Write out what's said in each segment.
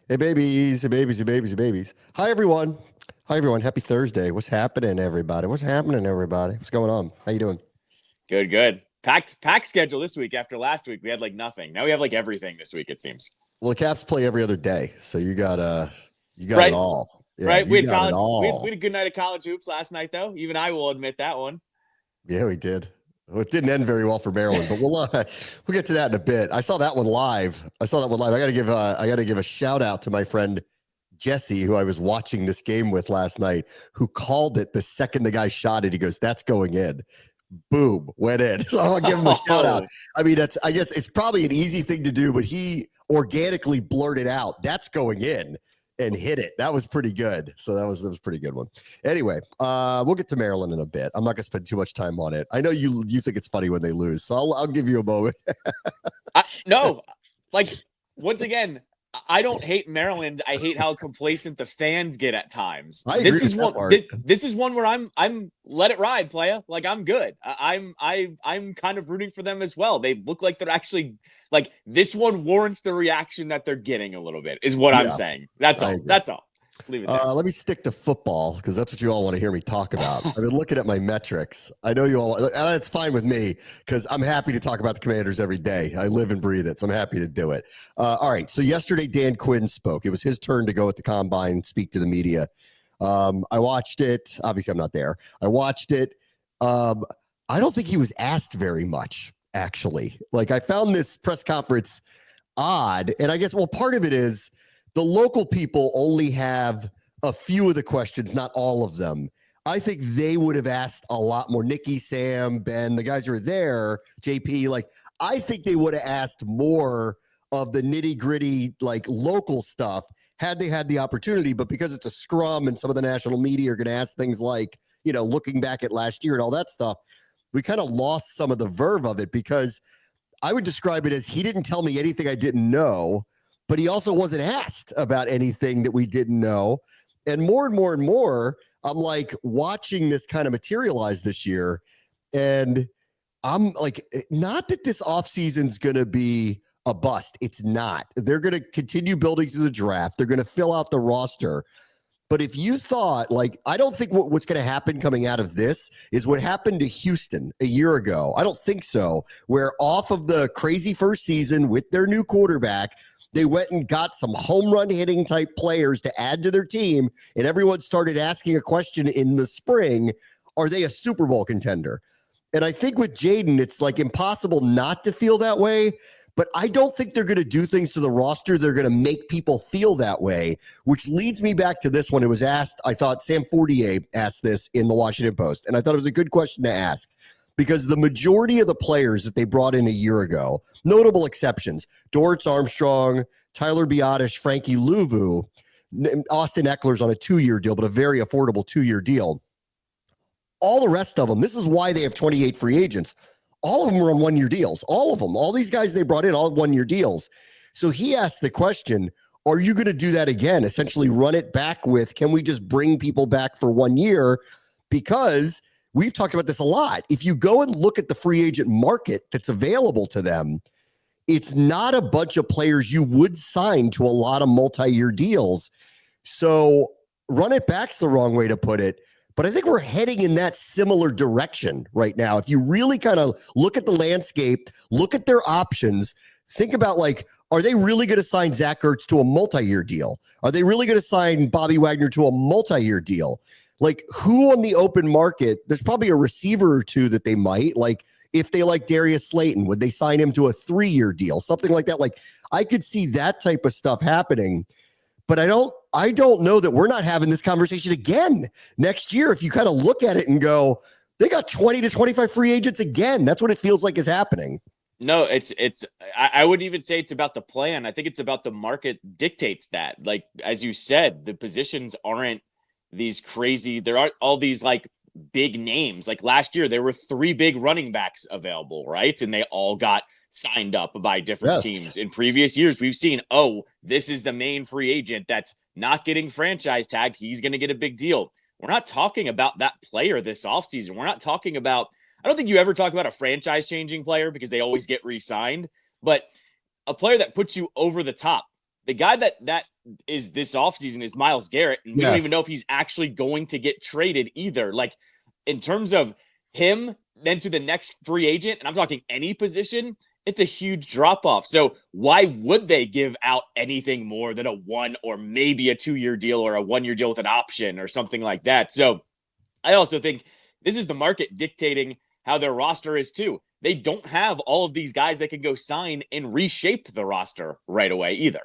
Hey, babies, hey, babies, hey, babies, hey, babies. Hi, everyone. Hi, everyone. Happy Thursday. What's happening, everybody? What's happening, everybody? What's going on? How you doing? Good, good. Packed schedule this week after last week. We had like nothing. Now we have like everything this week, it seems. Well, the Caps play every other day, so you got it Right? all. Yeah, Right. you got it We all. had a good night of college hoops last night, though. Even I will admit that one. Yeah, we did. Well, it didn't end very well for Maryland, but we'll get to that in a bit. I saw that one live. I got to give a shout out to my friend Jesse, who I was watching this game with last night, who called it the second the guy shot it. He goes, "That's going in." Boom, went in. So I'll give him a shout out. Oh, I mean, I guess it's probably an easy thing to do, but he organically blurted out, "That's going in," and hit it. That was pretty good. So that was a pretty good one. Anyway, we'll get to Maryland in a bit. I'm not gonna spend too much time on it. I know you think it's funny when they lose, so I'll give you a moment. no. Like, once again, I don't hate Maryland. I hate how complacent the fans get at times. I agree with that part. This is one where I'm let it ride, playa. Like, I'm good. I'm kind of rooting for them as well. They look like they're actually like, this one warrants the reaction that they're getting a little bit, is what I'm Yeah, saying. That's I all. agree. That's all. Leave it there. Let me stick to football because that's what you all want to hear me talk about. I've been looking at my metrics. I know you all, and it's fine with me because I'm happy to talk about the Commanders every day. I live and breathe it, so I'm happy to do it. All right. So yesterday, Dan Quinn spoke. It was his turn to go at the combine, speak to the media. I watched it. Obviously, I'm not there. I watched it. I don't think he was asked very much, actually. Like, I found this press conference odd, and I guess part of it is the local people only have a few of the questions, not all of them. I think they would have asked a lot more. Nikki, Sam, Ben, the guys who are there, JP, like, I think they would have asked more of the nitty gritty, like, local stuff had they had the opportunity. But because it's a scrum and some of the national media are going to ask things like, looking back at last year and all that stuff, we kind of lost some of the verve of it because I would describe it as he didn't tell me anything I didn't know, but he also wasn't asked about anything that we didn't know. And more, I'm like watching this kind of materialize this year. And I'm like, not that this offseason's going to be a bust. It's not. They're going to continue building through the draft. They're going to fill out the roster. But if you thought, like, I don't think what's going to happen coming out of this is what happened to Houston a year ago. I don't think so. Where off of the crazy first season with their new quarterback, they went and got some home run hitting type players to add to their team. And everyone started asking a question in the spring, are they a Super Bowl contender? And I think with Jaden, it's like impossible not to feel that way. But I don't think they're going to do things to the roster. They're going to make people feel that way, which leads me back to this one. It was asked, I thought Sam Fortier asked this in the Washington Post, and I thought it was a good question to ask because the majority of the players that they brought in a year ago, notable exceptions, Dorrance Armstrong, Tyler Biotish, Frankie Louvu, Austin Eckler's on a 2-year deal, but a very affordable 2-year deal. All the rest of them, this is why they have 28 free agents. All of them were on 1-year deals. All of them. All these guys they brought in, all 1-year deals. So he asked the question, are you going to do that again? Essentially run it back with, can we just bring people back for 1 year? Because we've talked about this a lot. If you go and look at the free agent market that's available to them, it's not a bunch of players you would sign to a lot of multi-year deals. So run it back's the wrong way to put it. But I think we're heading in that similar direction right now. If you really kind of look at the landscape, look at their options, think about, like, are they really going to sign Zach Ertz to a multi-year deal? Are they really going to sign Bobby Wagner to a multi-year deal? Like, who on the open market, there's probably a receiver or two that they might, like, if they like Darius Slayton, would they sign him to a 3-year deal? Something like that. Like, I could see that type of stuff happening. But I don't know that we're not having this conversation again next year. If you kind of look at it and go, they got 20 to 25 free agents again. That's what it feels like is happening. No, I would even say it's about the plan. I think it's about the market dictates that. Like, as you said, the positions aren't these crazy. There aren't all these like big names. Like last year, there were 3 big running backs available, right? And they all got signed up by different teams. In previous years, we've seen, oh, this is the main free agent that's not getting franchise tagged. He's going to get a big deal. We're not talking about that player this offseason. We're not talking about, I don't think you ever talk about a franchise changing player because they always get re-signed, but a player that puts you over the top. The guy that is this offseason is Myles Garrett. And we don't even know if he's actually going to get traded either. Like, in terms of him, then to the next free agent, and I'm talking any position, it's a huge drop off. So why would they give out anything more than a 1 or maybe a 2-year deal or a 1-year deal with an option or something like that? So I also think this is the market dictating how their roster is too. They don't have all of these guys that can go sign and reshape the roster right away either.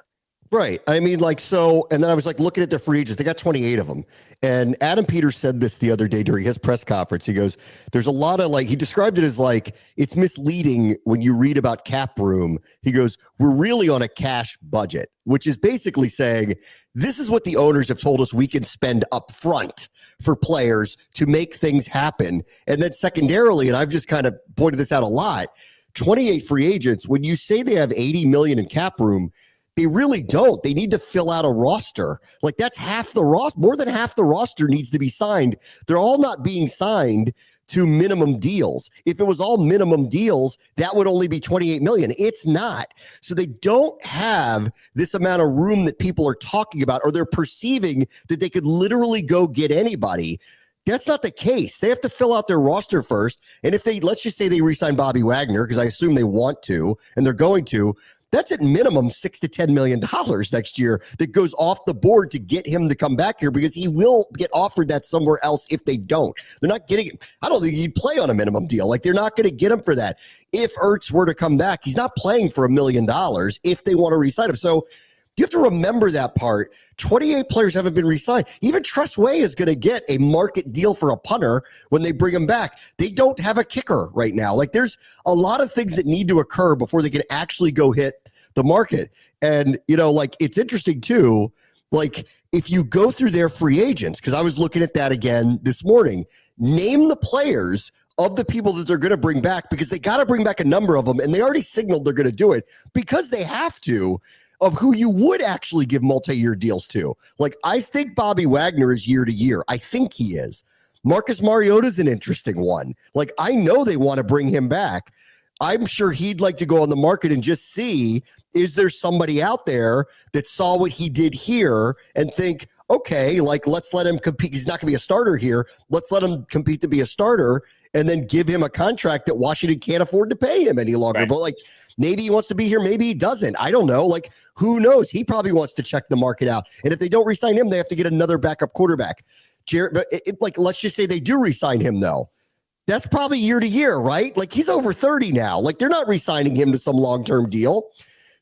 Right. I mean, like, so, and then I was like looking at the free agents. They got 28 of them. And Adam Peters said this the other day during his press conference. He goes, there's a lot of like, he described it as like, it's misleading when you read about cap room. He goes, we're really on a cash budget, which is basically saying this is what the owners have told us we can spend up front for players to make things happen. And then secondarily, and I've just kind of pointed this out a lot, 28 free agents, when you say they have 80 million in cap room, they really don't. They need to fill out a roster. Like, that's half the roster. More than half the roster needs to be signed. They're all not being signed to minimum deals. If it was all minimum deals, that would only be 28 million. It's not. So they don't have this amount of room that people are talking about, or they're perceiving that they could literally go get anybody. That's not the case. They have to fill out their roster first. And if they, let's just say they re-sign Bobby Wagner, because I assume they want to, and they're going to, that's at minimum $6 to $10 million next year that goes off the board to get him to come back here, because he will get offered that somewhere else if they don't. They're not getting it. I don't think he'd play on a minimum deal. Like, they're not going to get him for that. If Ertz were to come back, he's not playing for $1 million if they want to re-sign him. So you have to remember that part. 28 players haven't been re-signed. Even Tress Way is going to get a market deal for a punter when they bring him back. They don't have a kicker right now. Like, there's a lot of things that need to occur before they can actually go hit the market. And, you know, like, it's interesting too, like, if you go through their free agents, because I was looking at that again this morning, name the players of the people that they're going to bring back, because they got to bring back a number of them, and they already signaled they're going to do it because they have to, of who you would actually give multi-year deals to. Like, I think Bobby Wagner is year to year. I think he is. Marcus Mariota is an interesting one. Like, I know they want to bring him back. I'm sure he'd like to go on the market and just see, is there somebody out there that saw what he did here and think, okay, like, let's let him compete. He's not going to be a starter here. Let's let him compete to be a starter, and then give him a contract that Washington can't afford to pay him any longer. Right. But, like, maybe he wants to be here. Maybe he doesn't. I don't know. Like, who knows? He probably wants to check the market out. And if they don't re-sign him, they have to get another backup quarterback. But like, let's just say they do re-sign him, though. That's probably year to year, right? Like, he's over 30 now. Like, they're not re-signing him to some long-term deal.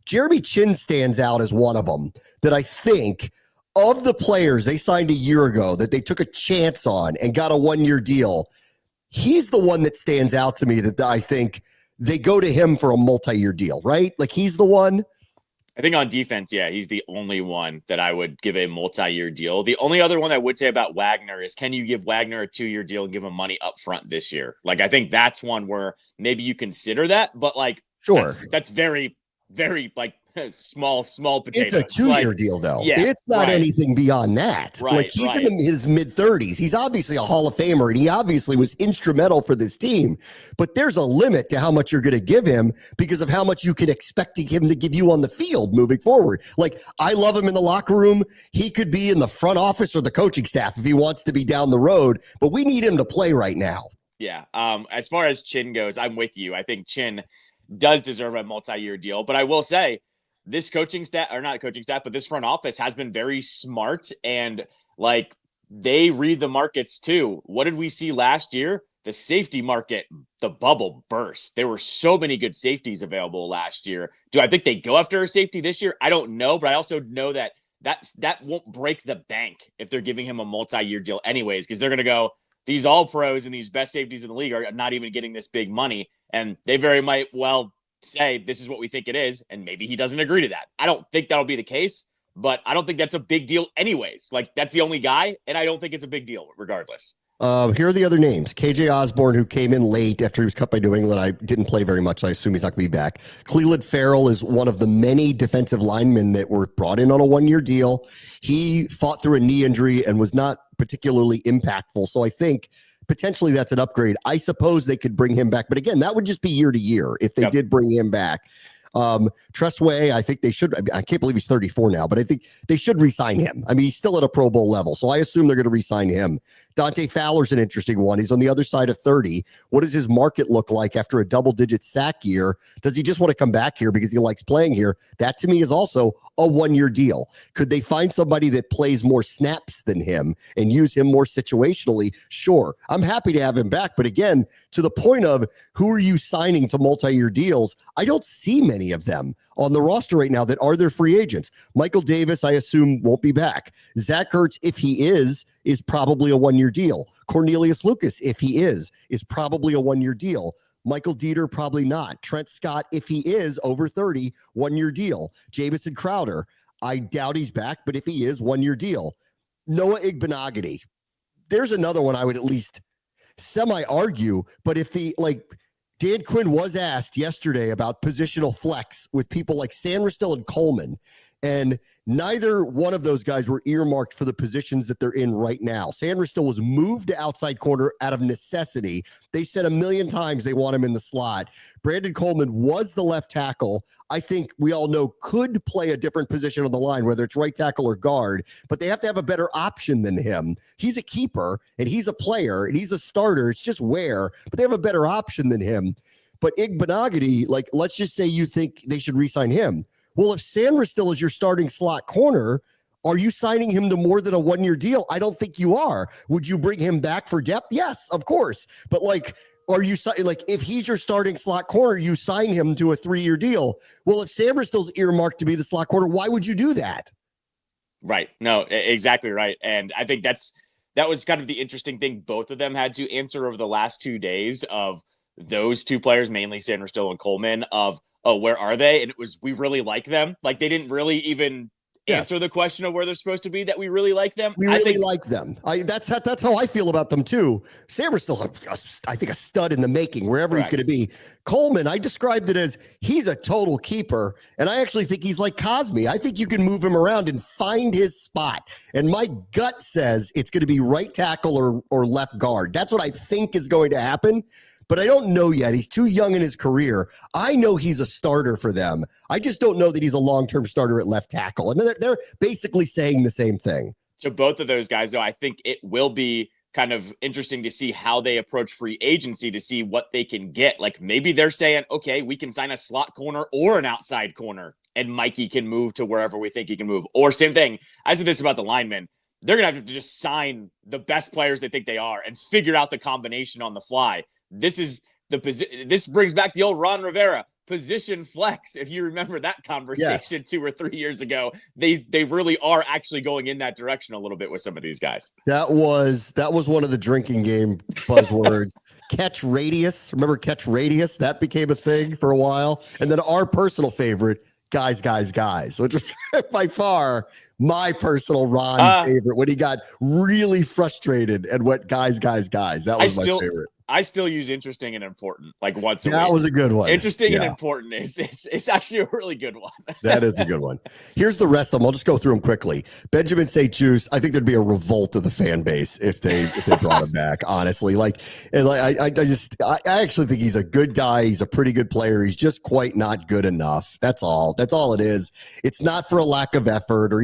Jeremy Chin stands out as one of them that I think, of the players they signed a year ago that they took a chance on and got a 1-year deal, he's the one that stands out to me that I think they go to him for a multi-year deal, right? Like, he's the one. I think on defense, yeah, he's the only one that I would give a multi-year deal. The only other one I would say about Wagner is, can you give Wagner a 2-year deal and give him money up front this year? Like, I think that's one where maybe you consider that, but, like, sure, that's very, very, like, small potatoes. It's a 2-year deal, though. Yeah, it's not anything beyond that. Right, like, he's in his mid-30s. He's obviously a Hall of Famer, and he obviously was instrumental for this team. But there's a limit to how much you're going to give him because of how much you can expect him to give you on the field moving forward. Like, I love him in the locker room. He could be in the front office or the coaching staff if he wants to be down the road. But we need him to play right now. Yeah. As far as Chin goes, I'm with you. I think Chin does deserve a multi-year deal. But I will say, this coaching staff, or not coaching staff, but this front office has been very smart, and, like, they read the markets too. What did we see last year? The safety market, the bubble burst. There were so many good safeties available last year. Do I think they go after a safety this year? I don't know, but I also know that won't break the bank if they're giving him a multi-year deal anyways, because they're going to go, these all pros and these best safeties in the league are not even getting this big money, and they very might well say, this is what we think it is, and maybe he doesn't agree to that. I don't think that'll be the case, but I don't think that's a big deal anyways. Like, that's the only guy, and I don't think it's a big deal regardless. Here are the other names. KJ Osborne, who came in late after he was cut by New England. I didn't play very much, so I assume he's not going to be back. Cleveland Farrell is one of the many defensive linemen that were brought in on a 1-year deal. He fought through a knee injury and was not particularly impactful, so I think potentially that's an upgrade. I suppose they could bring him back, but again, that would just be year to year if they did bring him back. Tressway, I think they should. I can't believe he's 34 now, but I think they should re-sign him. I mean, he's still at a Pro Bowl level, so I assume they're going to re-sign him. Dante Fowler's an interesting one. He's on the other side of 30. What does his market look like after a double-digit sack year? Does he just want to come back here because he likes playing here? That, to me, is also a one-year deal. Could they find somebody that plays more snaps than him and use him more situationally? Sure. I'm happy to have him back, but again, to the point of who are you signing to multi-year deals? I don't see many of them on the roster right now that are their free agents. Michael Davis, I assume, won't be back. Zach Ertz, if he is probably a one-year deal. Cornelius Lucas, if he is probably a one-year deal. Michael Dieter, probably not. Trent Scott, if he is over 30, one-year deal. Jamison Crowder, I doubt he's back, but if he is, one-year deal. Noah Igbenogany, there's another one I would at least semi-argue, but if Dan Quinn was asked yesterday about positional flex with people like Sandristel and Coleman, and neither one of those guys were earmarked for the positions that they're in right now. Sandristel was moved to outside corner out of necessity. They said a million times they want him in the slot. Brandon Coleman was the left tackle. I think we all know could play a different position on the line, whether it's right tackle or guard, but they have to have a better option than him. He's a keeper, and he's a player, and he's a starter. It's just where, but they have a better option than him. But Igbenogany, let's just say you think they should re-sign him. Well, if Sandristel is your starting slot corner, are you signing him to more than a one-year deal? I don't think you are. Would you bring him back for depth? Yes, of course. But are you if he's your starting slot corner, you sign him to a 3-year deal? Well, if Sandristel's earmarked to be the slot corner, why would you do that? Right. No, exactly right. And I think that was kind of the interesting thing both of them had to answer over the last 2 days of those two players, mainly Sandristel and Coleman, of, oh, where are they? And it was, we really like them. Like, they didn't really even answer the question of where they're supposed to be, that we really like them. We really like them. That's how I feel about them too. Sandristel's, I think, a stud in the making, wherever he's going to be. Coleman, I described it as he's a total keeper, and I actually think he's like Cosme. I think you can move him around and find his spot. And my gut says it's going to be right tackle or left guard. That's what I think is going to happen. But I don't know yet. He's too young in his career. I know he's a starter for them. I just don't know that he's a long-term starter at left tackle. And they're basically saying the same thing. So both of those guys, though, I think it will be kind of interesting to see how they approach free agency, to see what they can get. Like, maybe they're saying, okay, we can sign a slot corner or an outside corner, and Mikey can move to wherever we think he can move. Or same thing, I said this about the linemen. They're going to have to just sign the best players they think they are and figure out the combination on the fly. This brings back the old Ron Rivera position flex. If you remember that conversation 2 or 3 years ago, they really are actually going in that direction a little bit with some of these guys. That was one of the drinking game buzzwords. Catch radius. Remember catch radius? That became a thing for a while. And then our personal favorite, guys, which was by far my personal Ron favorite, when he got really frustrated and went guys. That was my favorite. I still use interesting and important once a week. That was a good one. Interesting and important it's actually a really good one. That is a good one. Here's the rest of them. I'll just go through them quickly. Benjamin St. Juice, I think there'd be a revolt of the fan base if they brought him back, honestly. I actually think he's a good guy. He's a pretty good player. He's just quite not good enough. That's all it is. It's not for a lack of effort, or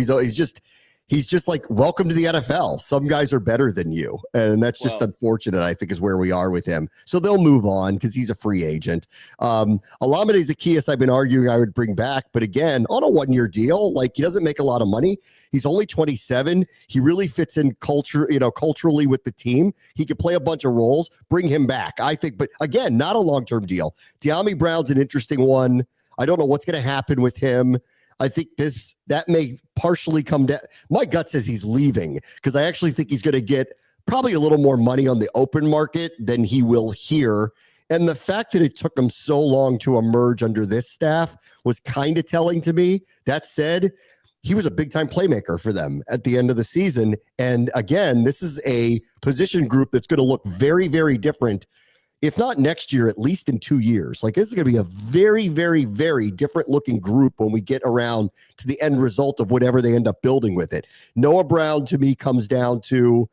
he's just like, welcome to the NFL. Some guys are better than you. And that's just unfortunate, I think, is where we are with him. So they'll move on because he's a free agent. Olamide Zaccheaus, I've been arguing I would bring back. But again, on a 1-year deal, he doesn't make a lot of money. He's only 27. He really fits in culturally with the team. He could play a bunch of roles. Bring him back, I think. But again, not a long-term deal. De'Ami Brown's an interesting one. I don't know what's going to happen with him. I think that may partially come down. My gut says he's leaving because I actually think he's going to get probably a little more money on the open market than he will here. And the fact that it took him so long to emerge under this staff was kind of telling to me. That said, he was a big-time playmaker for them at the end of the season. And again, this is a position group that's going to look very, very different, if not next year, at least in 2 years. This is going to be a very, very, very different looking group when we get around to the end result of whatever they end up building with it. Noah Brown, to me, comes down to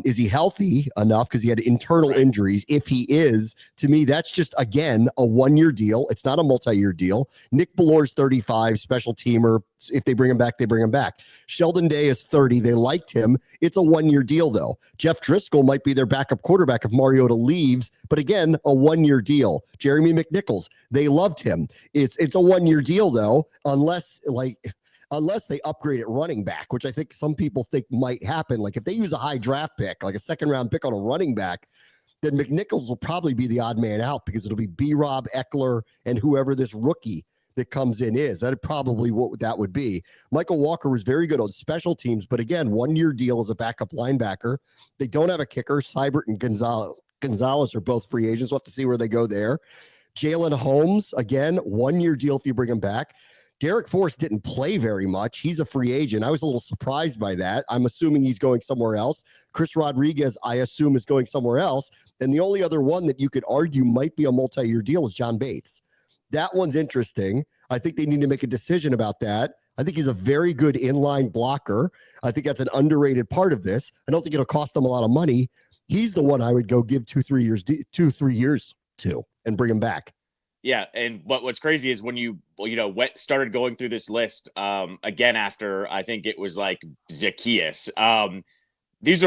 Is he healthy enough? Because he had internal injuries. If he is, to me, that's just, again, a 1-year deal. It's not a multi-year deal. Nick Bellor's 35, special teamer. If they bring him back, they bring him back. Sheldon Day is 30. They liked him. It's a 1-year deal, though. Jeff Driscoll might be their backup quarterback if Mariota leaves, but again, a 1-year deal. Jeremy McNichols, they loved him. It's a 1-year deal, though, unless they upgrade at running back, which I think some people think might happen. Like if they use a high draft pick, like a second-round pick on a running back, then McNichols will probably be the odd man out because it'll be B-Rob, Eckler, and whoever this rookie that comes in is. That's probably what that would be. Michael Walker was very good on special teams, but again, 1-year deal as a backup linebacker. They don't have a kicker. Seibert and Gonzalez are both free agents. We'll have to see where they go there. Jalen Holmes, again, 1-year deal if you bring him back. Derek Forrest didn't play very much. He's a free agent. I was a little surprised by that. I'm assuming he's going somewhere else. Chris Rodriguez, I assume, is going somewhere else. And the only other one that you could argue might be a multi-year deal is John Bates. That one's interesting. I think they need to make a decision about that. I think he's a very good inline blocker. I think that's an underrated part of this. I don't think it'll cost them a lot of money. He's the one I would go give 2-3 years to and bring him back. Yeah, and what's crazy is when you started going through this list again after I think it was like Zacchaeus. This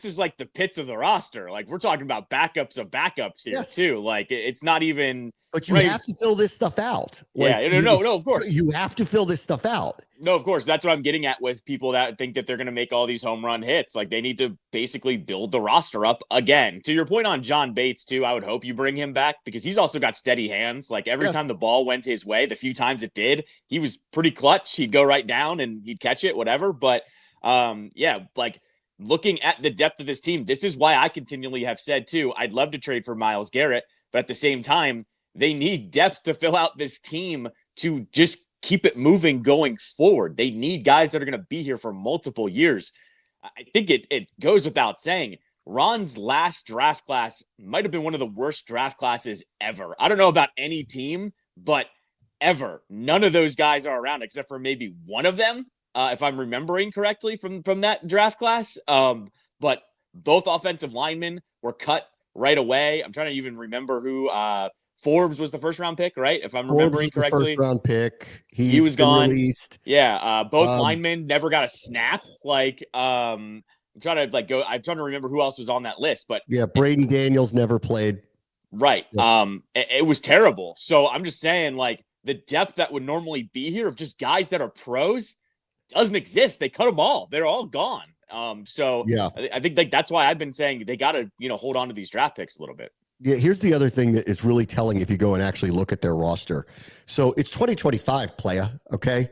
is like the pits of the roster. Like we're talking about backups of backups here too. Like it's not even. But you have to fill this stuff out. Like, no, of course. You have to fill this stuff out. No, of course. That's what I'm getting at with people that think that they're going to make all these home run hits. Like they need to basically build the roster up again. To your point on John Bates too, I would hope you bring him back because he's also got steady hands. Like every time the ball went his way, the few times it did, he was pretty clutch. He'd go right down and he'd catch it, whatever. But like looking at the depth of this team, this is why I continually have said too, I'd love to trade for Myles Garrett, but at the same time, they need depth to fill out this team to just keep it moving going forward. They need guys that are going to be here for multiple years. I think it goes without saying, Ron's last draft class might have been one of the worst draft classes ever. I don't know about any team, but ever. None of those guys are around except for maybe one of them, if I'm remembering correctly from that draft class. But both offensive linemen were cut right away. I'm trying to even remember who Forbes was the first round pick, right? If I'm remembering correctly. First round pick. He was gone. Released. Yeah. Both linemen never got a snap. Like, I'm trying to remember who else was on that list, but yeah, Braden Daniels never played. Right. Yeah. It was terrible. So I'm just saying, like, the depth that would normally be here of just guys that are pros doesn't exist. They cut them all. They're all gone. So yeah, I think like that's why I've been saying they got to, hold on to these draft picks a little bit. Yeah, here's the other thing that is really telling if you go and actually look at their roster. So it's 2025, playa, okay?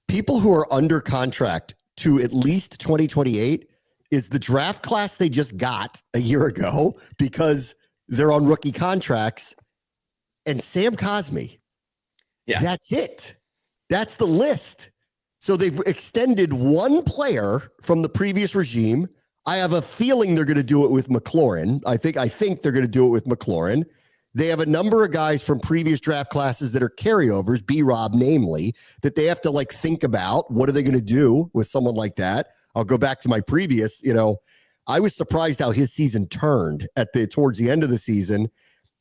People who are under contract to at least 2028 is the draft class they just got a year ago because they're on rookie contracts, and Sam Cosmi. Yeah. That's it. That's the list. So they've extended one player from the previous regime. I have a feeling they're going to do it with McLaurin. I think they're going to do it with McLaurin. They have a number of guys from previous draft classes that are carryovers, B-Rob namely, that they have to think about. What are they going to do with someone like that? I'll go back to my previous, I was surprised how his season turned towards the end of the season.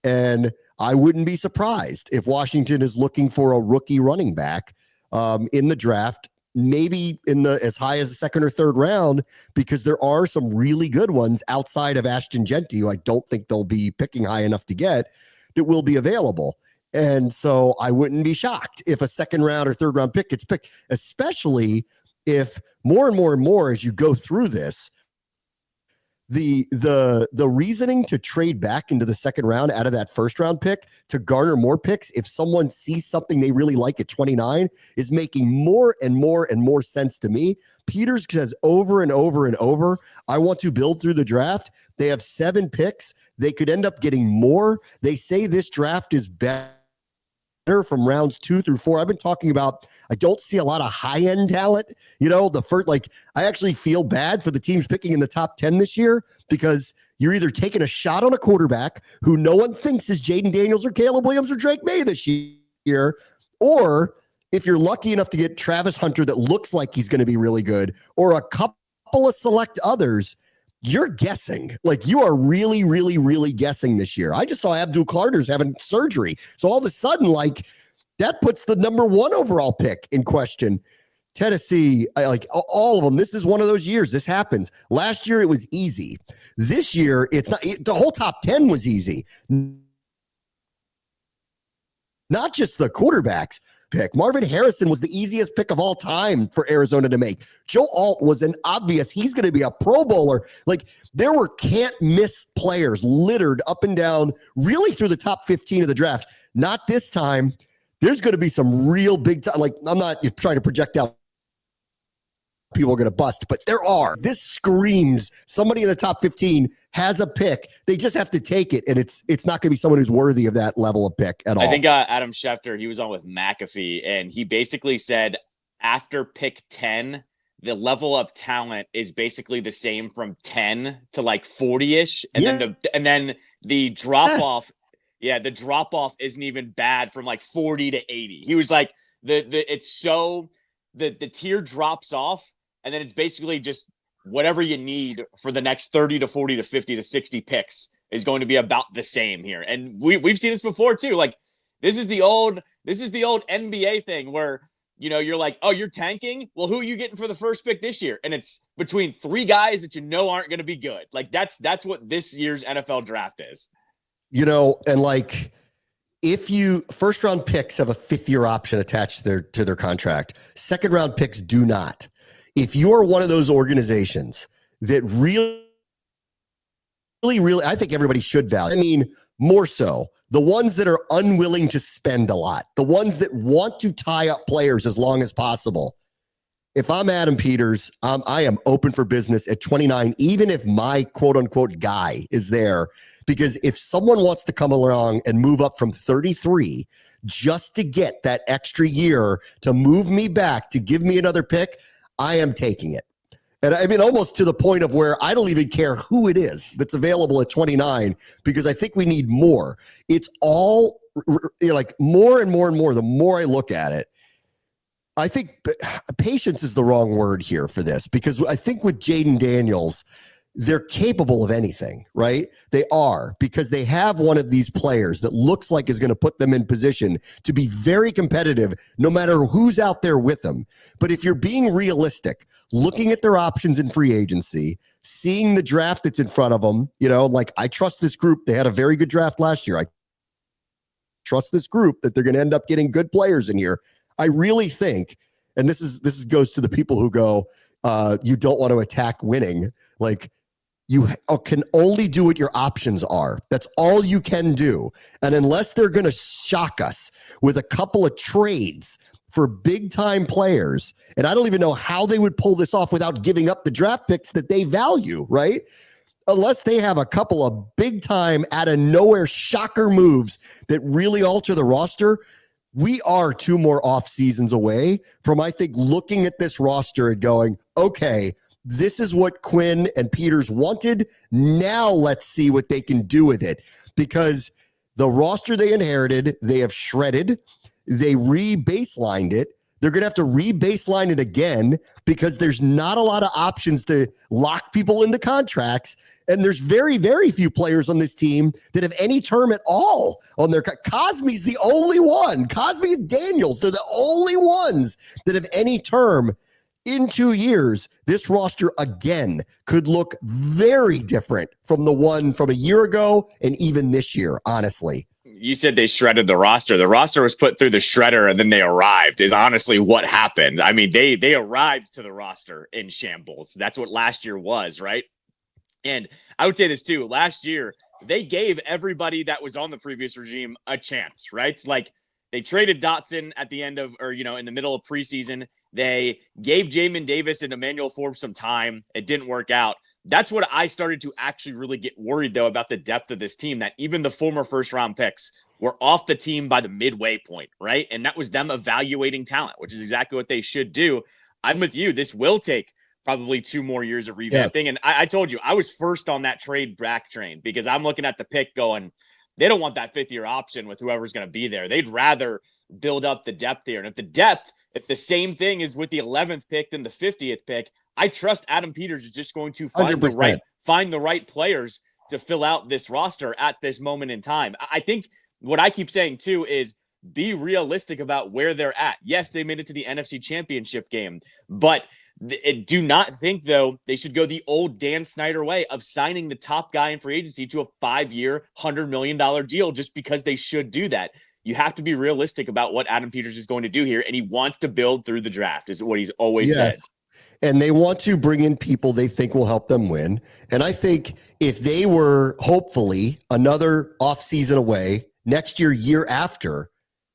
And I wouldn't be surprised if Washington is looking for a rookie running back in the draft, maybe in the as high as the second or third round, because there are some really good ones outside of Ashton Genty, who I don't think they'll be picking high enough to get, that will be available. And so I wouldn't be shocked if a second round or third round pick gets picked, especially if more and more and more as you go through this, the reasoning to trade back into the second round out of that first round pick to garner more picks if someone sees something they really like at 29 is making more and more and more sense to me. Peters says over and over and over, I want to build through the draft. They have 7 picks. They could end up getting more. They say this draft is better from rounds 2 through 4. I've been talking about, I don't see a lot of high-end talent. The first, I actually feel bad for the teams picking in the top 10 this year because you're either taking a shot on a quarterback who no one thinks is Jaden Daniels or Caleb Williams or Drake May this year, or if you're lucky enough to get Travis Hunter that looks like he's going to be really good, or a couple of select others, you're guessing. Like, you are really, really, really guessing this year. I just saw Abdul Carter's having surgery. So all of a sudden, like, that puts the number 1 overall pick in question. Tennessee, like all of them, this is one of those years. This happens. Last year, it was easy. This year, it's not. The whole top 10 was easy. Not just the quarterbacks pick. Marvin Harrison was the easiest pick of all time for Arizona to make. Joe Alt was an obvious, he's going to be a Pro Bowler. Like, there were can't miss players littered up and down, really through the top 15 of the draft. Not this time. There's going to be some real big time. Like, I'm not trying to project out people are going to bust, but there are. This screams somebody in the top 15 has a pick. They just have to take it, and it's not going to be someone who's worthy of that level of pick at all. I think Adam Schefter, he was on with McAfee, and he basically said after pick 10, the level of talent is basically the same from 10 to like 40-ish, and then the drop off. Yeah, the drop off isn't even bad from like 40 to 80. He was like the tier drops off, and then it's basically just whatever you need for the next 30 to 40 to 50 to 60 picks is going to be about the same here. And we've seen this before too. Like, this is the old NBA thing where, you know, you're like, oh, you're tanking? Well, who are you getting for the first pick this year? And it's between 3 guys that you know aren't going to be good. Like, that's what this year's NFL draft is. You know, and like, if you first round picks have a 5th-year option attached to their contract, second round picks do not. If you are one of those organizations that really, I think everybody should value. I mean, more so the ones that are unwilling to spend a lot, the ones that want to tie up players as long as possible. If I'm Adam Peters, I am open for business at 29, even if my quote unquote guy is there, because if someone wants to come along and move up from 33 just to get that extra year to move me back, to give me another pick, I am taking it. And I mean, almost to the point of where I don't even care who it is that's available at 29, because I think we need more. It's all, you know, like more and more and more, the more I look at it. I think patience is the wrong word here for this, because I think with Jaden Daniels, they're capable of anything, right? They are, because they have one of these players that looks like is going to put them in position to be very competitive no matter who's out there with them. But if you're being realistic, looking at their options in free agency, seeing the draft that's in front of them, you know, like, I trust this group. They had a very good draft last year. I trust this group that they're going to end up getting good players in here. I really think, and this goes to the people who go, you don't want to attack winning. Like, you can only do what your options are. That's all you can do. And unless they're going to shock us with a couple of trades for big time players, and I don't even know how they would pull this off without giving up the draft picks that they value, right? Unless they have a couple of big time out of nowhere shocker moves that really alter the roster, we are 2 more off seasons away from, I think, looking at this roster and going, okay, this is what Quinn and Peters wanted. Now let's see what they can do with it. Because the roster they inherited, they have shredded. They re-baselined it. They're going to have to re-baseline it again, because there's not a lot of options to lock people into contracts. And there's very, very few players on this team that have any term at all on their Cosme's the only one. Cosme and Daniels, they're the only ones that have any term. In 2 years, this roster again could look very different from the one from a year ago and even this year, honestly. You said they shredded the roster. The roster was put through the shredder and then they arrived, is honestly what happened. I mean, they arrived to the roster in shambles. That's what last year was, right? And I would say this too. Last year, they gave everybody that was on the previous regime a chance, right? It's like, they traded Dotson at the end of, or, you know, in the middle of preseason. They gave Jamin Davis and Emmanuel Forbes some time. It didn't work out. That's what I started to actually really get worried, though, about the depth of this team, that even the former first-round picks were off the team by the midway point, right? And that was them evaluating talent, which is exactly what they should do. I'm with you. This will take probably 2 more years of revamping. Yes. And I told you, I was first on that trade back train, because I'm looking at the pick going, they don't want that 5th-year option with whoever's going to be there. They'd rather build up the depth here. And if the same thing is with the 11th pick than the 50th pick, I trust Adam Peters is just going to find 100%. the right players to fill out this roster at this moment in time. I think what I keep saying too is be realistic about where they're at. Yes, they made it to the NFC Championship game, but do not think, though, they should go the old Dan Snyder way of signing the top guy in free agency to a 5-year, $100 million deal just because they should do that. You have to be realistic about what Adam Peters is going to do here, and he wants to build through the draft, is what he's always said. And they want to bring in people they think will help them win. And I think if they were hopefully another offseason away next year after,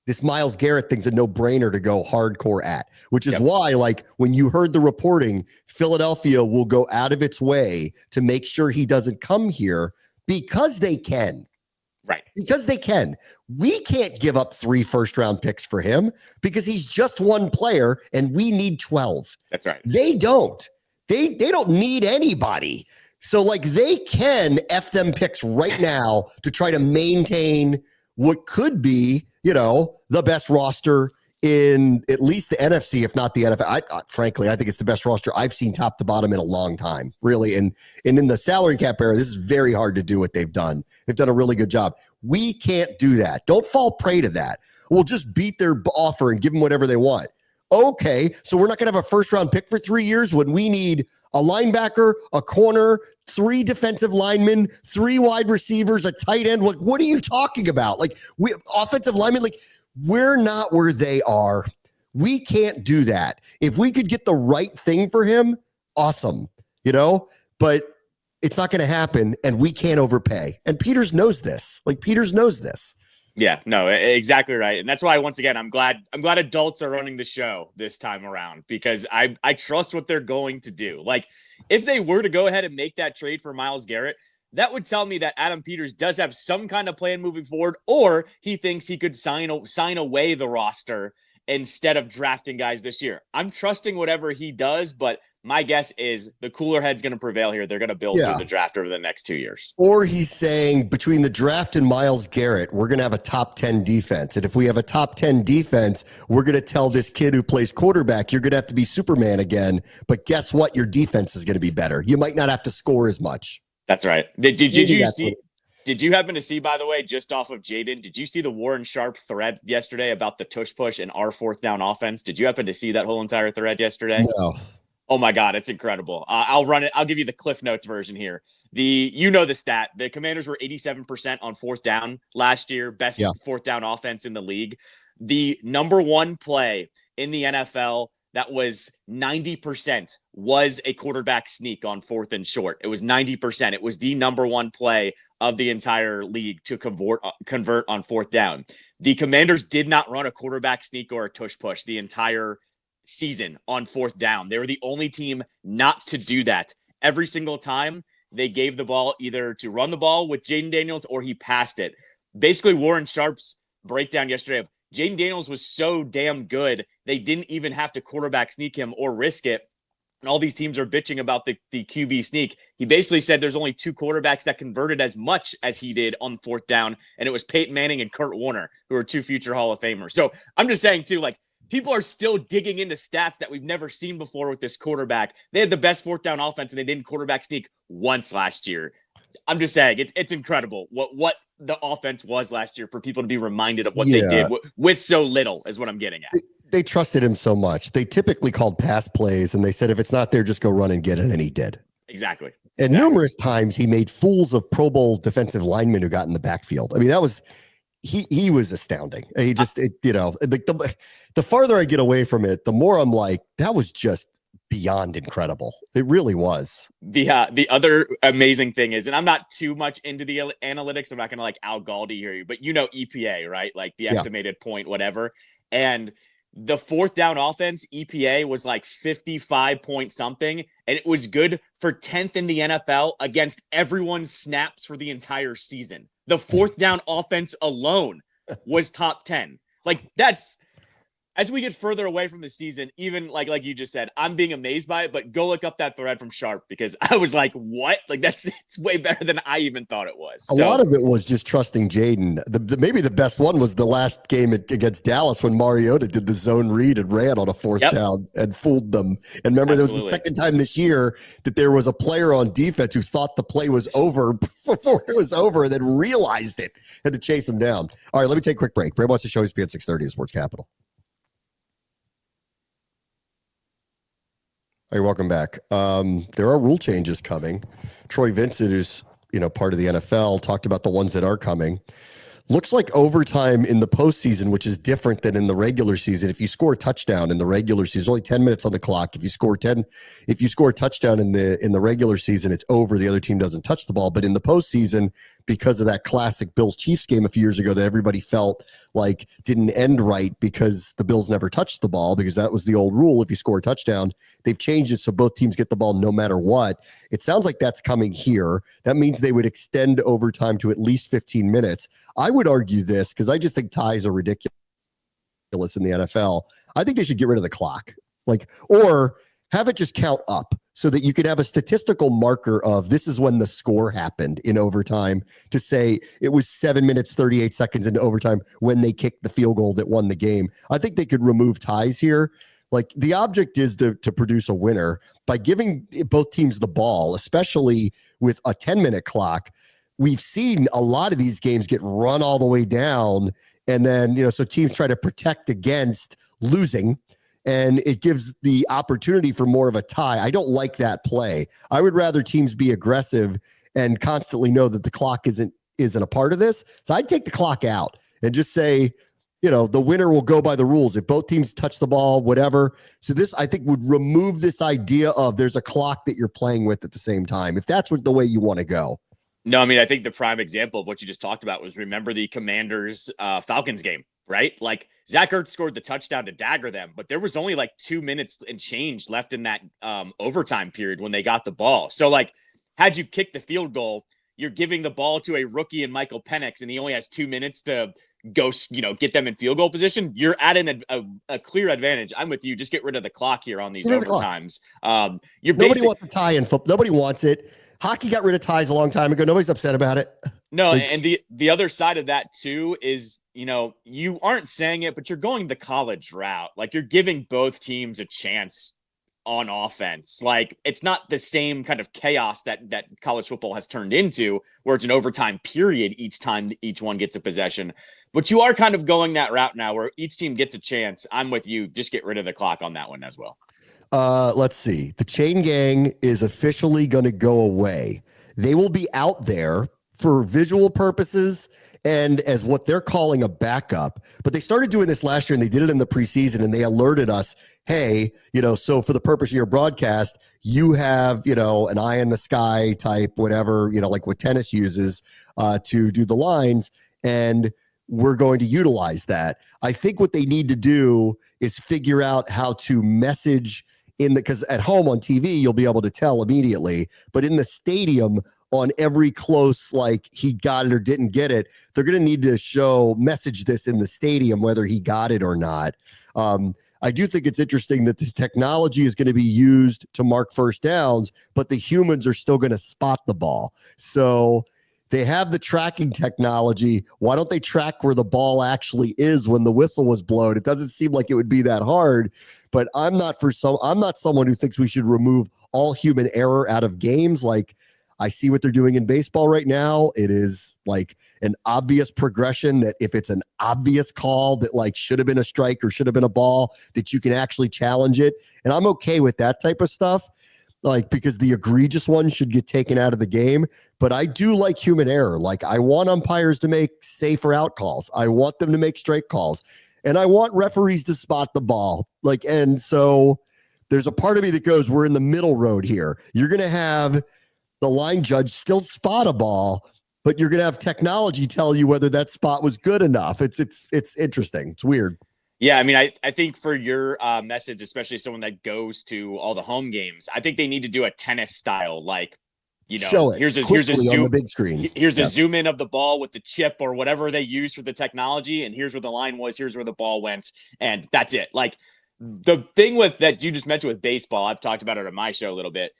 this Myles Garrett thing's a no-brainer to go hardcore at, which is why, like, when you heard the reporting, Philadelphia will go out of its way to make sure he doesn't come here because they can. Right. Because they can. We can't give up 3 first-round picks for him because he's just one player and we need 12. That's right. They don't. They don't need anybody. So, like, they can F them picks right now to try to maintain what could be, the best roster in at least the NFC, if not the NFL. Frankly, I think it's the best roster I've seen top to bottom in a long time, really. And in the salary cap era, this is very hard to do what they've done. They've done a really good job. We can't do that. Don't fall prey to that. We'll just beat their offer and give them whatever they want. Okay, so we're not going to have a first-round pick for 3 years when we need a linebacker, a corner, 3 defensive linemen, 3 wide receivers, a tight end. Like, what are you talking about? Like, we offensive linemen, like, we're not where they are. We can't do that. If we could get the right thing for him, awesome, but it's not going to happen, and we can't overpay. And Peters knows this. Peters knows this. Yeah, no, exactly right. And that's why, once again, I'm glad adults are running the show this time around, because I trust what they're going to do. Like, if they were to go ahead and make that trade for Myles Garrett, that would tell me that Adam Peters does have some kind of plan moving forward, or he thinks he could sign away the roster instead of drafting guys this year. I'm trusting whatever he does, but my guess is the cooler head's going to prevail here. They're going to build through the draft over the next 2 years. Or he's saying between the draft and Myles Garrett, we're going to have a top 10 defense. And if we have a top 10 defense, we're going to tell this kid who plays quarterback, you're going to have to be Superman again. But guess what? Your defense is going to be better. You might not have to score as much. That's right. Did you see? Did you happen to see, by the way, just off of Jaden, did you see the Warren Sharp thread yesterday about the tush push and our 4th down offense? Did you happen to see that whole entire thread yesterday? No. Oh my God, it's incredible. I'll run it. I'll give you the Cliff Notes version here. The stat. The Commanders were 87% on 4th down last year, best 4th down offense in the league. The number 1 play in the NFL that was 90% was a quarterback sneak on 4th and short. It was 90%. It was the number 1 play of the entire league to convert on 4th down. The Commanders did not run a quarterback sneak or a tush push the entire season on 4th down. They were the only team not to do that. Every single time they gave the ball either to run the ball with Jaden Daniels or he passed it. Basically, Warren Sharp's breakdown yesterday of Jaden Daniels was so damn good, they didn't even have to quarterback sneak him or risk it. And all these teams are bitching about the QB sneak. He basically said there's only 2 quarterbacks that converted as much as he did on 4th down, and it was Peyton Manning and Kurt Warner, who are 2 future Hall of Famers. So I'm just saying, too, like, people are still digging into stats that we've never seen before with this quarterback. They had the best 4th down offense, and they didn't quarterback sneak once last year. I'm just saying, it's incredible what the offense was last year for people to be reminded of what they did with so little is what I'm getting at. They trusted him so much. They typically called pass plays, and they said, if it's not there, just go run and get it, and he did. Exactly. And numerous times he made fools of Pro Bowl defensive linemen who got in the backfield. I mean, that was he was astounding. He just, the farther I get away from it, the more I'm like, that was just beyond incredible. It really was. The other amazing thing is, and I'm not too much into the analytics, I'm not going to like Al Galdi here, but EPA, right? Like the estimated point, whatever. And the 4th down offense, EPA was like 55 point something, and it was good for 10th in the NFL against everyone's snaps for the entire season. The 4th down offense alone was top 10. Like, that's as we get further away from the season, even like you just said, I'm being amazed by it. But go look up that thread from Sharp because I was like, what? Like it's way better than I even thought it was. A lot of it was just trusting Jaden. Maybe the best one was the last game against Dallas when Mariota did the zone read and ran on a fourth down and fooled them. And remember, there was the second time this year that there was a player on defense who thought the play was over before it was over and then realized it, had to chase him down. All right, let me take a quick break. Bram wants to show his ESPN 630 at Sports Capital. Hey, welcome back. There are rule changes coming. Troy Vincent, who's part of the NFL, talked about the ones that are coming. Looks like overtime in the postseason, which is different than in the regular season. If you score a touchdown in the regular season, only 10 minutes on the clock. If you score a touchdown in the regular season, it's over. The other team doesn't touch the ball. But in the postseason, because of that classic Bills-Chiefs game a few years ago that everybody felt like didn't end right because the Bills never touched the ball, because that was the old rule. If you score a touchdown, they've changed it so both teams get the ball no matter what. It sounds like that's coming here. That means they would extend overtime to at least 15 minutes. I would argue this because I just think ties are ridiculous in the NFL. I think they should get rid of the clock, or have it just count up so that you could have a statistical marker of this is when the score happened in overtime, to say it was 7 minutes, 38 seconds into overtime when they kicked the field goal that won the game. I think they could remove ties here. The object is to produce a winner by giving both teams the ball, especially with a 10-minute clock. We've seen a lot of these games get run all the way down, and then, so teams try to protect against losing, and it gives the opportunity for more of a tie. I don't like that play. I would rather teams be aggressive and constantly know that the clock isn't a part of this. So I'd take the clock out and just say, the winner will go by the rules. If both teams touch the ball, whatever. So this, I think, would remove this idea of there's a clock that you're playing with at the same time, if that's the way you want to go. No, I mean, I think the prime example of what you just talked about was, remember the Commanders Falcons game, right? Zach Ertz scored the touchdown to dagger them, but there was only 2 minutes and change left in that overtime period when they got the ball. So had you kicked the field goal, you're giving the ball to a rookie in Michael Penix, and he only has 2 minutes to go, get them in field goal position. You're at a clear advantage. I'm with you. Just get rid of the clock here on these overtimes. Nobody wants a tie in football. Nobody wants it. Hockey got rid of ties a long time ago. Nobody's upset about it. No, and the other side of that too is, you aren't saying it, but you're going the college route. You're giving both teams a chance on offense. It's not the same kind of chaos that college football has turned into, where it's an overtime period each time each one gets a possession. But you are kind of going that route now, where each team gets a chance. I'm with you. Just get rid of the clock on that one as well. Let's see. The chain gang is officially going to go away. They will be out there for visual purposes and as what they're calling a backup. But they started doing this last year, and they did it in the preseason, and they alerted us, hey, so for the purpose of your broadcast, you have, an eye in the sky type, whatever, like what tennis uses to do the lines. And we're going to utilize that. I think what they need to do is figure out how to message because at home on TV, you'll be able to tell immediately, but in the stadium on every close, he got it or didn't get it, they're going to need to message this in the stadium, whether he got it or not. I do think it's interesting that the technology is going to be used to mark first downs, but the humans are still going to spot the ball. So they have the tracking technology. Why don't they track where the ball actually is when the whistle was blown? It doesn't seem like it would be that hard, but I'm not someone who thinks we should remove all human error out of games. I see what they're doing in baseball right now. It is an obvious progression that if it's an obvious call that should have been a strike or should have been a ball, that you can actually challenge it. And I'm okay with that type of stuff. Because the egregious ones should get taken out of the game. But I do like human error. I want umpires to make safer out calls. I want them to make straight calls. And I want referees to spot the ball. And so there's a part of me that goes, we're in the middle road here. You're going to have the line judge still spot a ball, but you're going to have technology tell you whether that spot was good enough. It's interesting. It's weird. Yeah, I mean, I think for your message, especially someone that goes to all the home games, I think they need to do a tennis style, Show it here's a quickly on zoom the big screen. Here's a zoom in of the ball with the chip or whatever they use for the technology, and here's where the line was, here's where the ball went, and that's it. Like the thing with that you just mentioned with baseball, I've talked about it on my show a little bit.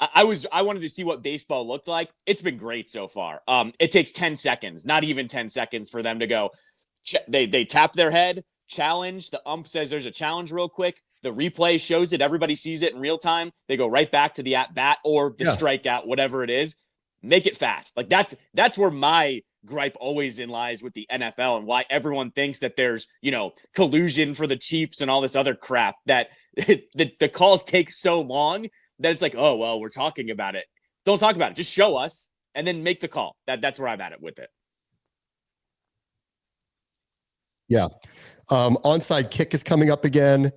I wanted to see what baseball looked like. It's been great so far. It takes 10 seconds, not even 10 seconds for them to go. They tap their head, challenge. The ump says there's a challenge real quick. The replay shows it. Everybody sees it in real time. They go right back to the at bat or the strikeout, whatever it is. Make it fast. Like that's where my gripe always in lies with the NFL and why everyone thinks that there's, collusion for the Chiefs and all this other crap, that the calls take so long that it's like, oh, well, we're talking about it. Don't talk about it. Just show us and then make the call. That's where I'm at it with it. Yeah. Onside kick is coming up again.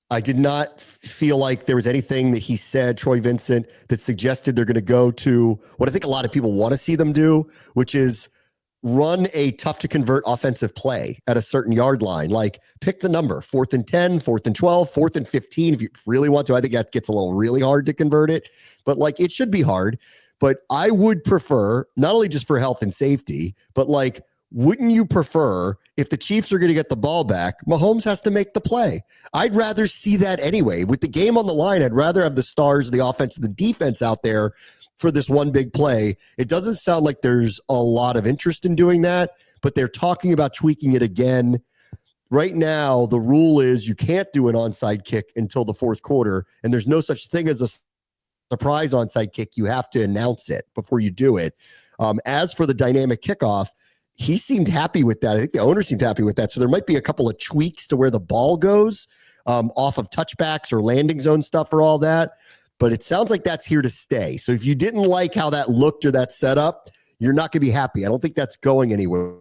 I did not feel like there was anything that he said, Troy Vincent, that suggested they're going to go to what I think a lot of people want to see them do, which is run a tough to convert offensive play at a certain yard line. Like pick the number, 4th and 10, 4th and 12, 4th and 15. If you really want to, I think that gets a little really hard to convert it, but like it should be hard. But I would prefer, not only just for health and safety, but like, wouldn't you prefer if the Chiefs are going to get the ball back, Mahomes has to make the play? I'd rather see that anyway. With the game on the line, I'd rather have the stars of the offense and the defense out there for this one big play. It doesn't sound like there's a lot of interest in doing that, but they're talking about tweaking it again. Right now, the rule is you can't do an onside kick until the fourth quarter, and there's no such thing as a surprise onside kick. You have to announce it before you do it. As for the dynamic kickoff, he seemed happy with that. I think the owner seemed happy with that. So there might be a couple of tweaks to where the ball goes off of touchbacks or landing zone stuff or all that. But it sounds like that's here to stay. So if you didn't like how that looked or that setup, you're not going to be happy. I don't think that's going anywhere.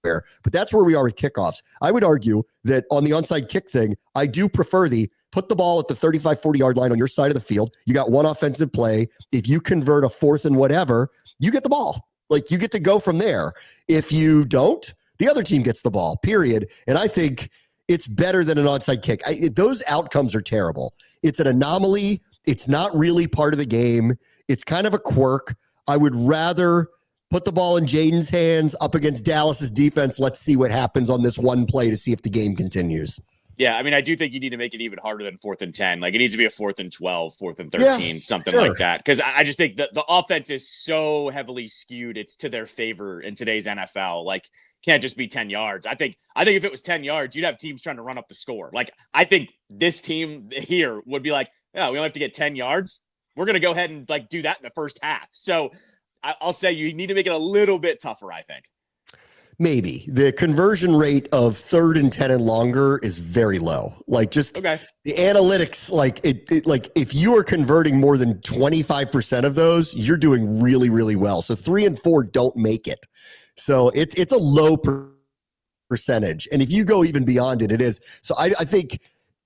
But that's where we are with kickoffs. I would argue that on the onside kick thing, I do prefer the put the ball at the 35, 40-yard line on your side of the field. You got one offensive play. If you convert a 4th and whatever, you get the ball. Like you get to go from there. If you don't, the other team gets the ball, period. And I think it's better than an onside kick. Those outcomes are terrible. It's an anomaly. It's not really part of the game. It's kind of a quirk. I would rather put the ball in Jaden's hands up against Dallas's defense. Let's see what happens on this one play to see if the game continues. Yeah, I mean, I do think you need to make it even harder than 4th and 10. Like, it needs to be a 4th and 12, 4th and 13, something like that. Because I just think that the offense is so heavily skewed. It's to their favor in today's NFL. Like, can't just be 10 yards. I think if it was 10 yards, you'd have teams trying to run up the score. Like, I think this team here would be like, yeah, we only have to get 10 yards. We're going to go ahead and, like, do that in the first half. So I'll say you need to make it a little bit tougher, I think. Maybe the conversion rate of 3rd and 10 and longer is very low. Like just the analytics, like it like if you are converting more than 25% of those, you're doing really, really well. So 3 and 4 don't make it. So it's a low percentage. And if you go even beyond it, it is. So I think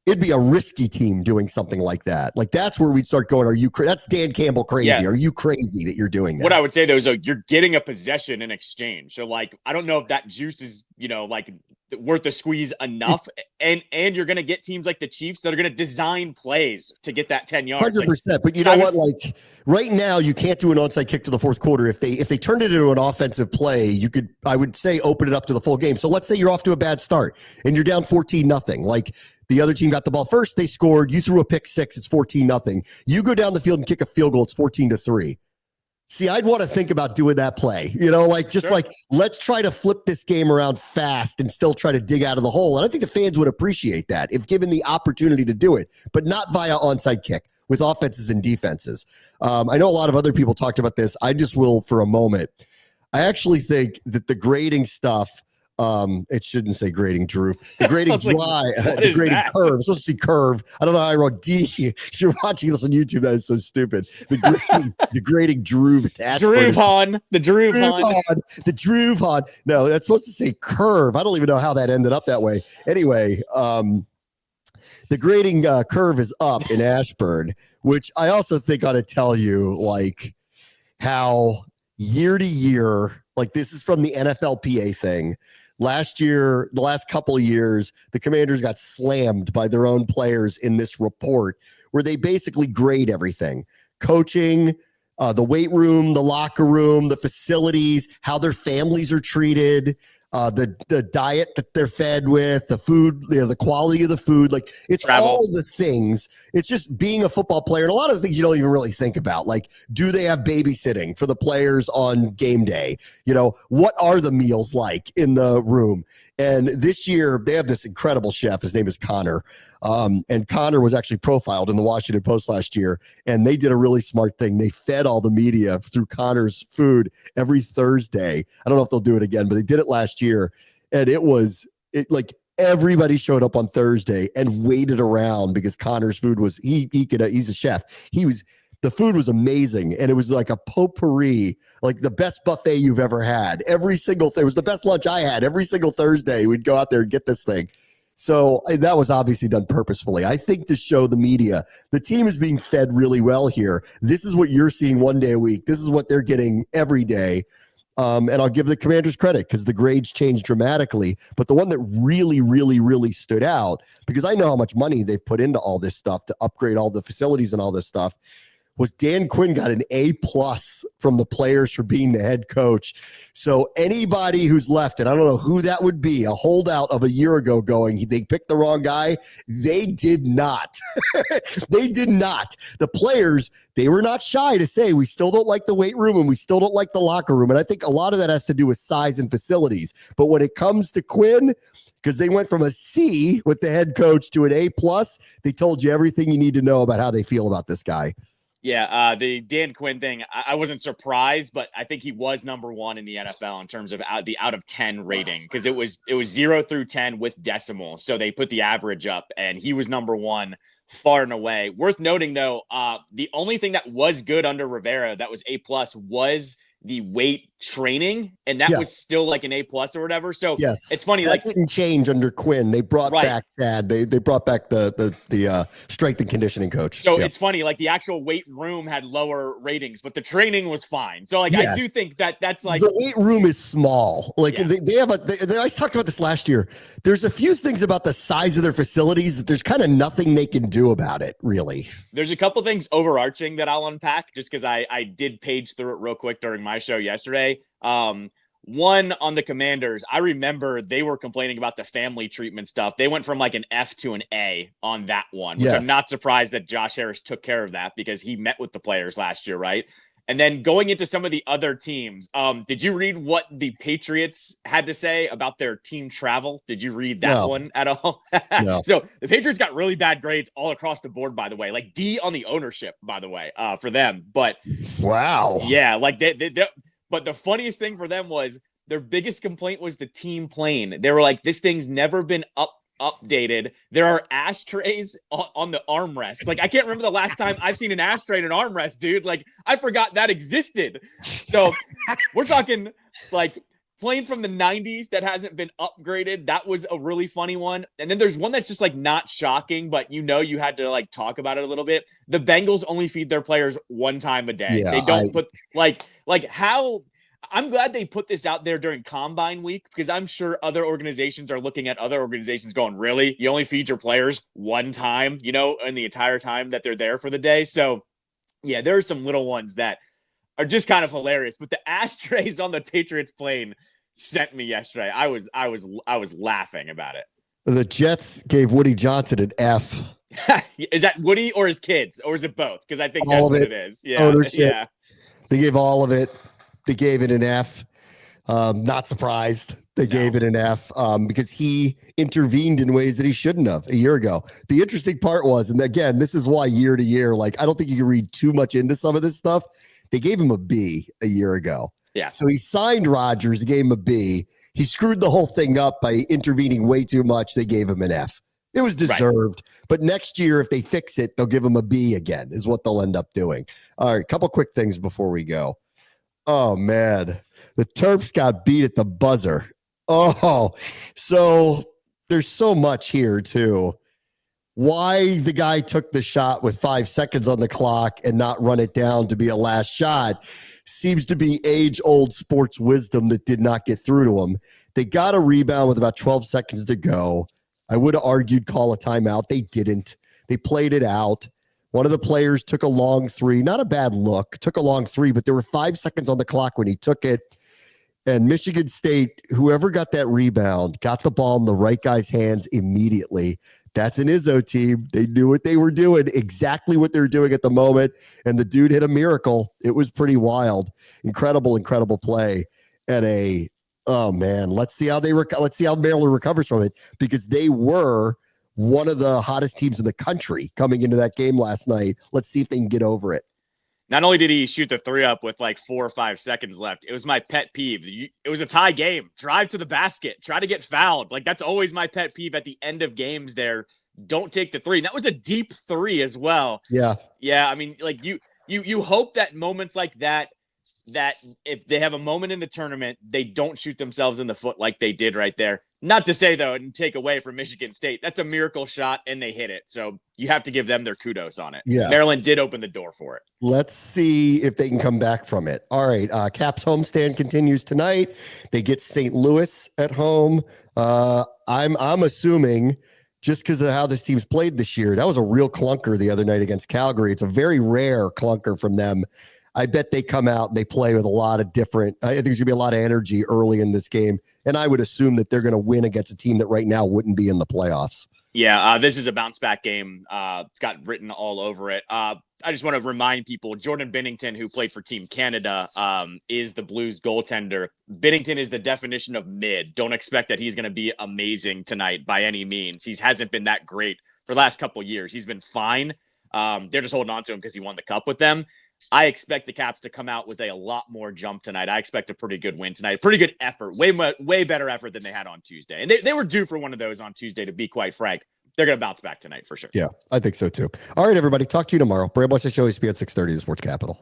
it'd be a risky team doing something like that. Like that's where we'd start going. Are you that's Dan Campbell crazy? Yeah. Are you crazy that you're doing that? What I would say though is you're getting a possession in exchange. So like, I don't know if that juice is, like worth a squeeze enough. and you're going to get teams like the Chiefs that are going to design plays to get that 10 yards. 100%. Like, but you know what? Like right now you can't do an onside kick to the fourth quarter. If they turned it into an offensive play, I would say open it up to the full game. So let's say you're off to a bad start and you're down 14-0. Like the other team got the ball first, they scored, you threw a pick six, it's 14-0. You go down the field and kick a field goal, it's 14-3. See, I'd want to think about doing that play, let's try to flip this game around fast and still try to dig out of the hole. And I think the fans would appreciate that if given the opportunity to do it, but not via onside kick with offenses and defenses. I know a lot of other people talked about this. I just will for a moment. I actually think that the grading stuff, it shouldn't say grading, Drew. The grading the grading curve. It's supposed to see curve. I don't know how I wrote D. If you're watching this on YouTube, that is so stupid. The grading Drew. Drewvon. The Drewvon. The Drewvon. No, that's supposed to say curve. I don't even know how that ended up that way. Anyway, the grading curve is up in Ashburn, which I also think ought to tell you like how year to year, like this is from the NFLPA thing. Last year, the last couple of years, the Commanders got slammed by their own players in this report where they basically grade everything: coaching, the weight room, the locker room, the facilities, how their families are treated, the diet that they're fed with, the food, the quality of the food. Like, it's Travel. all the things. It's just being a football player, and a lot of the things you don't even really think about. Like, do they have babysitting for the players on game day? What are the meals like in the room? And this year, they have this incredible chef. His name is Connor. And Connor was actually profiled in the Washington Post last year. And they did a really smart thing. They fed all the media through Connor's food every Thursday. I don't know if they'll do it again, but they did it last year. And like everybody showed up on Thursday and waited around because Connor's food was, he's a chef. The food was amazing, and it was like a potpourri, like the best buffet you've ever had. Every single thing. It was the best lunch I had. Every single Thursday, we'd go out there and get this thing. So that was obviously done purposefully. I think to show the media, the team is being fed really well here. This is what you're seeing one day a week. This is what they're getting every day. And I'll give the Commanders credit because the grades changed dramatically. But the one that really, really, really stood out, because I know how much money they've put into all this stuff to upgrade all the facilities and all this stuff, was Dan Quinn got an A+ from the players for being the head coach. So anybody who's left, and I don't know who that would be, a holdout of a year ago going, they picked the wrong guy. They did not. They did not. The players, they were not shy to say, we still don't like the weight room and we still don't like the locker room. And I think a lot of that has to do with size and facilities. But when it comes to Quinn, because they went from a C with the head coach to an A+, they told you everything you need to know about how they feel about this guy. Yeah, the Dan Quinn thing, I wasn't surprised, but I think he was number one in the NFL in terms of the out of 10 rating, because it was 0 through 10 with decimals. So they put the average up, and he was number one far and away. Worth noting, though, the only thing that was good under Rivera that was A+ was the weight training, and that was still like an A+ or whatever. So it's funny, that didn't change under Quinn. They brought back Chad. They brought back the strength and conditioning coach. So it's funny, like the actual weight room had lower ratings, but the training was fine. So like I do think that's like the weight room is small. Like they have I talked about this last year. There's a few things about the size of their facilities that there's kind of nothing they can do about it, really. There's a couple things overarching that I'll unpack just because I did page through it real quick during my show yesterday. One, on the Commanders, I remember they were complaining about the family treatment stuff. They went from like an F to an A on that one, which I'm not surprised that Josh Harris took care of that because he met with the players last year, right? And then going into some of the other teams, did you read what the Patriots had to say about their team travel? Did you read that one at all? No. So the Patriots got really bad grades all across the board, by the way, like D on the ownership, by the way, for them. But wow. Yeah, like they but the funniest thing for them was their biggest complaint was the team plane. They were like, this thing's never been updated. There are ashtrays on the armrest. Like, I can't remember the last time I've seen an ashtray in an armrest, dude. Like, I forgot that existed. So we're talking like plane from the 90s that hasn't been upgraded. That was a really funny one. And then there's one that's just like not shocking, but you had to like talk about it a little bit. The Bengals only feed their players one time a day. They don't put like how. I'm glad they put this out there during Combine Week, because I'm sure other organizations are looking at other organizations going, really? You only feed your players one time, in the entire time that they're there for the day? So, yeah, there are some little ones that are just kind of hilarious. But the ashtrays on the Patriots plane sent me yesterday. I was laughing about it. The Jets gave Woody Johnson an F. Is that Woody or his kids, or is it both? Because I think that's what it is. Yeah, ownership. Yeah. They gave all of it. They gave it an F. Not surprised. They gave it an F because he intervened in ways that he shouldn't have a year ago. The interesting part was, and again, this is why year to year, like, I don't think you can read too much into some of this stuff. They gave him a B a year ago. Yeah. So he signed Rodgers. They gave him a B. He screwed the whole thing up by intervening way too much. They gave him an F. It was deserved. Right. But next year, if they fix it, they'll give him a B again, is what they'll end up doing. All right, couple quick things before we go. Oh, man. The Terps got beat at the buzzer. Oh, so there's so much here, too. Why the guy took the shot with 5 seconds on the clock and not run it down to be a last shot seems to be age-old sports wisdom that did not get through to him. They got a rebound with about 12 seconds to go. I would have argued call a timeout. They didn't. They played it out. One of the players took a long three, not a bad look, took a long three, but there were 5 seconds on the clock when he took it. And Michigan State, whoever got that rebound, got the ball in the right guy's hands immediately. That's an Izzo team. They knew what they were doing, exactly what they were doing at the moment. And the dude hit a miracle. It was pretty wild. Incredible, incredible play. And oh man, let's see how let's see how Maryland recovers from it, because they were one of the hottest teams in the country coming into that game last night. Let's see if they can get over it. Not only did he shoot the three up with like 4 or 5 seconds left, it was my pet peeve. It was a tie game. Drive to the basket. Try to get fouled. Like, that's always my pet peeve at the end of games there. Don't take the three. And that was a deep three as well. Yeah. Yeah, I mean, like, you hope that moments like that if they have a moment in the tournament, they don't shoot themselves in the foot like they did right there. Not to say, though, and take away from Michigan State, that's a miracle shot, and they hit it. So you have to give them their kudos on it. Yes. Maryland did open the door for it. Let's see if they can come back from it. All right, Caps homestand continues tonight. They get St. Louis at home. I'm assuming, just because of how this team's played this year, that was a real clunker the other night against Calgary. It's a very rare clunker from them. I bet they come out and they play with a lot of different, I think there's going to be a lot of energy early in this game. And I would assume that they're going to win against a team that right now wouldn't be in the playoffs. Yeah, this is a bounce back game. It's got written all over it. I just want to remind people, Jordan Binnington, who played for Team Canada, is the Blues goaltender. Binnington is the definition of mid. Don't expect that he's going to be amazing tonight by any means. He hasn't been that great for the last couple of years. He's been fine. They're just holding on to him because he won the cup with them. I expect the Caps to come out with a lot more jump tonight. I expect a pretty good win tonight. Pretty good effort. Way better effort than they had on Tuesday. And they were due for one of those on Tuesday, to be quite frank. They're going to bounce back tonight for sure. Yeah, I think so too. All right, everybody. Talk to you tomorrow. Bram Show, ESPN 630, the Sports Capital.